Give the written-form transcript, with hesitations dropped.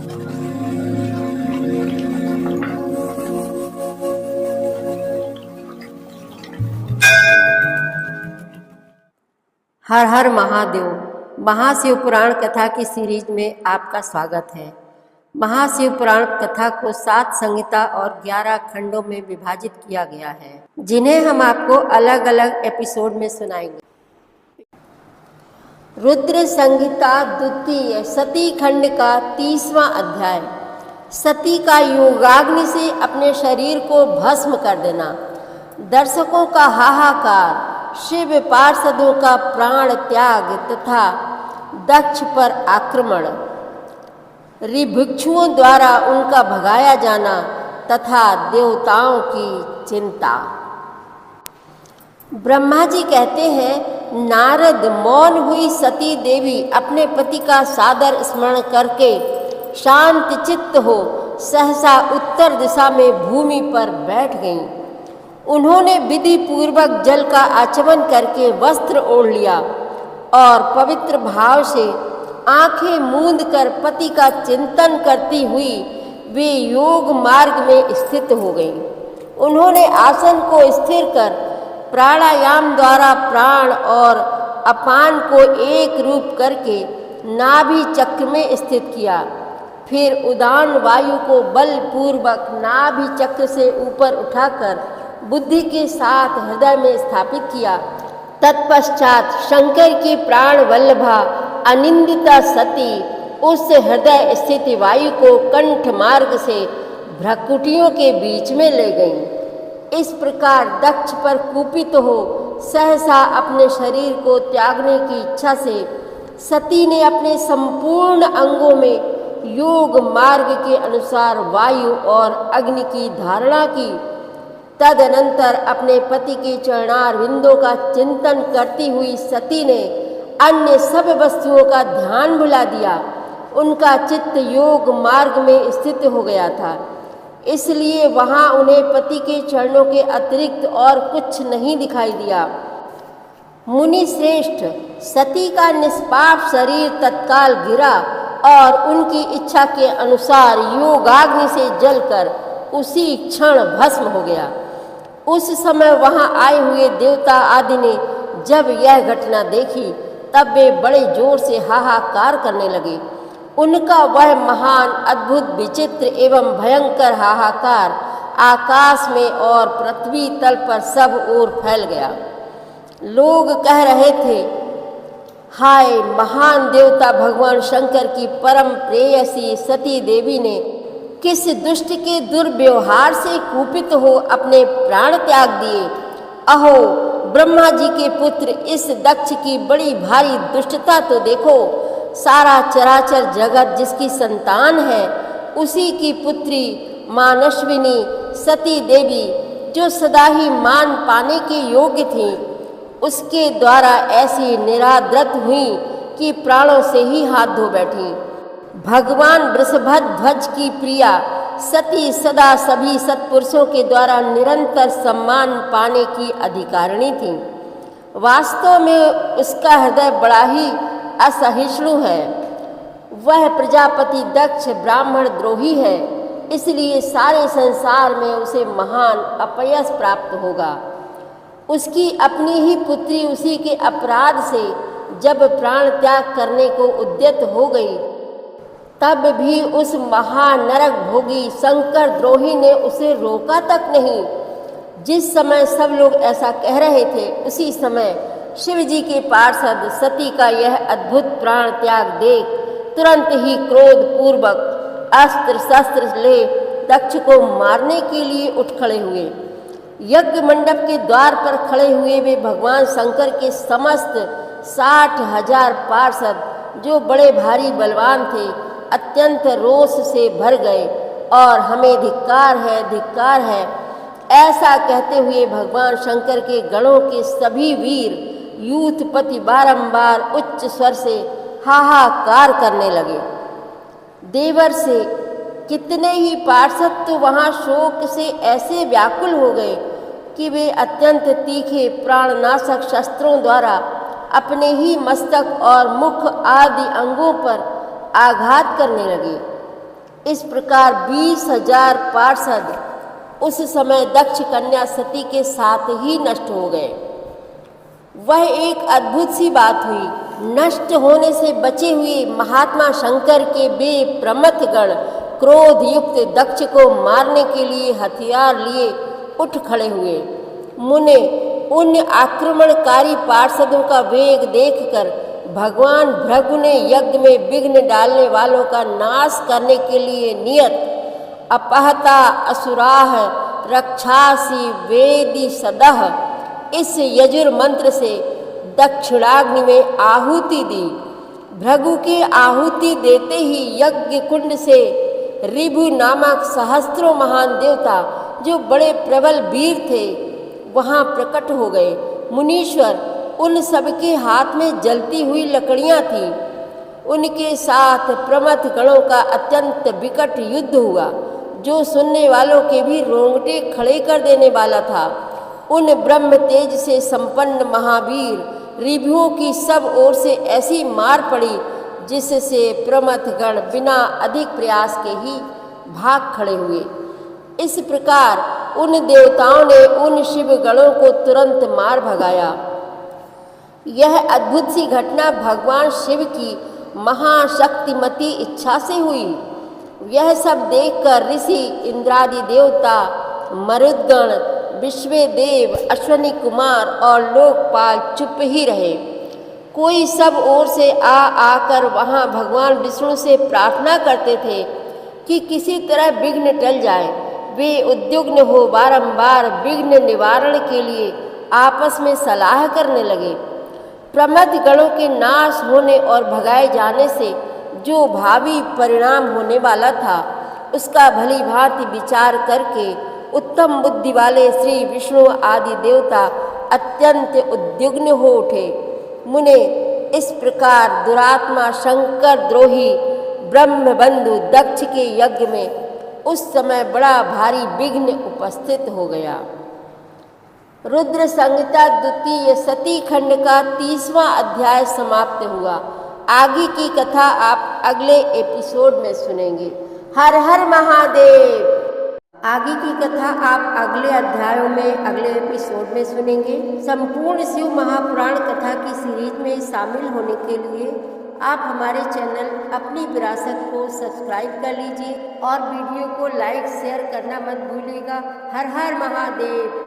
हर हर महादेव। महाशिव पुराण कथा की सीरीज में आपका स्वागत है। महाशिव पुराण कथा को 7 संहिता और 11 खंडों में विभाजित किया गया है, जिन्हें हम आपको अलग अलग एपिसोड में सुनाएंगे। रुद्र संहिता द्वितीय सती खंड का 30वां अध्याय। सती का योगाग्नि से अपने शरीर को भस्म कर देना। दर्शकों का हाहाकार, शिव पार्षदों का प्राण त्याग तथा दक्ष पर आक्रमण, ऋभिक्षुओं द्वारा उनका भगाया जाना तथा देवताओं की चिंता। ब्रह्मा जी कहते हैं, नारद मौन हुई सती देवी अपने पति का सादर स्मरण करके शांत चित्त हो सहसा उत्तर दिशा में भूमि पर बैठ गईं। उन्होंने विधि पूर्वक जल का आचमन करके वस्त्र ओढ़ लिया और पवित्र भाव से आंखें मूंद कर पति का चिंतन करती हुई वे योग मार्ग में स्थित हो गईं। उन्होंने आसन को स्थिर कर प्राणायाम द्वारा प्राण और अपान को एक रूप करके नाभि चक्र में स्थित किया। फिर उदान वायु को बलपूर्वक नाभि चक्र से ऊपर उठाकर बुद्धि के साथ हृदय में स्थापित किया। तत्पश्चात शंकर की प्राण वल्लभा अनिंदिता सती उस हृदय स्थित वायु को कंठ मार्ग से भ्रकुटियों के बीच में ले गईं। इस प्रकार दक्ष पर कुपित हो सहसा अपने शरीर को त्यागने की इच्छा से सती ने अपने संपूर्ण अंगों में योग मार्ग के अनुसार वायु और अग्नि की धारणा की। तदनंतर अपने पति के चरणारविंदों का चिंतन करती हुई सती ने अन्य सब वस्तुओं का ध्यान भुला दिया। उनका चित्त योग मार्ग में स्थित हो गया था, इसलिए वहां उन्हें पति के चरणों के अतिरिक्त और कुछ नहीं दिखाई दिया। मुनि श्रेष्ठ, सती का निष्पाप शरीर तत्काल गिरा और उनकी इच्छा के अनुसार योगाग्नि से जलकर उसी क्षण भस्म हो गया। उस समय वहां आए हुए देवता आदि ने जब यह घटना देखी तब वे बड़े जोर से हाहाकार करने लगे। उनका वह महान अद्भुत विचित्र एवं भयंकर हाहाकार आकाश में और पृथ्वी तल पर सब ओर फैल गया। लोग कह रहे थे, हाय, महान देवता भगवान शंकर की परम प्रेयसी सती देवी ने किस दुष्ट के दुर्व्यवहार से कुपित हो अपने प्राण त्याग दिए। अहो ब्रह्मा जी के पुत्र, इस दक्ष की बड़ी भारी दुष्टता तो देखो। सारा चराचर जगत जिसकी संतान है, उसी की पुत्री मानस्विनी सती देवी, जो सदा ही मान पाने के योग्य थी, उसके द्वारा ऐसी निरादृत हुई कि प्राणों से ही हाथ धो बैठी। भगवान वृषभध्वज की प्रिया सती सदा सभी सत्पुरुषों के द्वारा निरंतर सम्मान पाने की अधिकारिणी थी। वास्तव में उसका हृदय बड़ा ही असहिष्णु है। वह प्रजापति दक्ष ब्राह्मण द्रोही है, इसलिए सारे संसार में उसे महान अपयश प्राप्त होगा। उसकी अपनी ही पुत्री उसी के अपराध से जब प्राण त्याग करने को उद्यत हो गई, तब भी उस महानरक भोगी शंकर द्रोही ने उसे रोका तक नहीं। जिस समय सब लोग ऐसा कह रहे थे, उसी समय शिव जी के पार्षद सती का यह अद्भुत प्राण त्याग देख तुरंत ही क्रोध पूर्वक अस्त्र शस्त्र ले दक्ष को मारने के लिए उठ खड़े हुए। यज्ञ मंडप के द्वार पर खड़े हुए वे भगवान शंकर के समस्त 60,000 पार्षद, जो बड़े भारी बलवान थे, अत्यंत रोष से भर गए और हमें धिक्कार है ऐसा कहते हुए भगवान शंकर के गणों के सभी वीर यूथपति बारंबार उच्च स्वर से हाहाकार करने लगे। देवर से कितने ही पार्षद तो वहाँ शोक से ऐसे व्याकुल हो गए कि वे अत्यंत तीखे प्राणनाशक शस्त्रों द्वारा अपने ही मस्तक और मुख आदि अंगों पर आघात करने लगे। इस प्रकार 20,000 पार्षद उस समय दक्ष कन्या सती के साथ ही नष्ट हो गए। वह एक अद्भुत सी बात हुई। नष्ट होने से बचे हुए महात्मा शंकर के वे प्रमथगण क्रोध युक्त दक्ष को मारने के लिए हथियार लिए उठ खड़े हुए। मुने उन आक्रमणकारी पार्षदों का वेग देखकर भगवान भृगु ने यज्ञ में विघ्न डालने वालों का नाश करने के लिए नियत अपहता असुराह रक्षासी वेदी सदह इस यजुर मंत्र से दक्षिणाग्नि में आहुति दी। भृगु की आहुति देते ही यज्ञ कुंड से ऋभु नामक सहस्त्रों महान देवता जो बड़े प्रबल वीर थे वहाँ प्रकट हो गए। मुनीश्वर उन सबके हाथ में जलती हुई लकड़ियाँ थीं। उनके साथ प्रमथ गणों का अत्यंत विकट युद्ध हुआ जो सुनने वालों के भी रोंगटे खड़े कर देने वाला था। उन ब्रह्म तेज से संपन्न महावीर ऋभुओं की सब ओर से ऐसी मार पड़ी जिससे प्रमथगण बिना अधिक प्रयास के ही भाग खड़े हुए। इस प्रकार उन देवताओं ने उन शिव गणों को तुरंत मार भगाया। यह अद्भुत सी घटना भगवान शिव की महाशक्तिमती इच्छा से हुई। यह सब देखकर ऋषि इंद्रादि देवता मरुदगण विश्वदेव अश्वनी कुमार और लोकपाल चुप ही रहे। कोई सब ओर से आकर वहाँ भगवान विष्णु से प्रार्थना करते थे कि किसी तरह विघ्न टल जाए। वे उद्युग्न हो बारंबार विघ्न निवारण के लिए आपस में सलाह करने लगे। प्रमथ गणों के नाश होने और भगाए जाने से जो भावी परिणाम होने वाला था उसका भली भांति विचार करके उत्तम बुद्धि वाले श्री विष्णु आदि देवता अत्यंत उद्युग्न हो उठे। मुने इस प्रकार दुरात्मा शंकर द्रोही ब्रह्मबंधु दक्ष के यज्ञ में उस समय बड़ा भारी विघ्न उपस्थित हो गया। रुद्र संहिता द्वितीय सती खंड का 30वां अध्याय समाप्त हुआ। आगे की कथा आप अगले एपिसोड में सुनेंगे। हर हर महादेव। आगे की कथा आप अगले अध्यायों में अगले एपिसोड में सुनेंगे। संपूर्ण शिव महापुराण कथा की सीरीज में शामिल होने के लिए आप हमारे चैनल अपनी विरासत को सब्सक्राइब कर लीजिए और वीडियो को लाइक शेयर करना मत भूलिएगा। हर हर महादेव।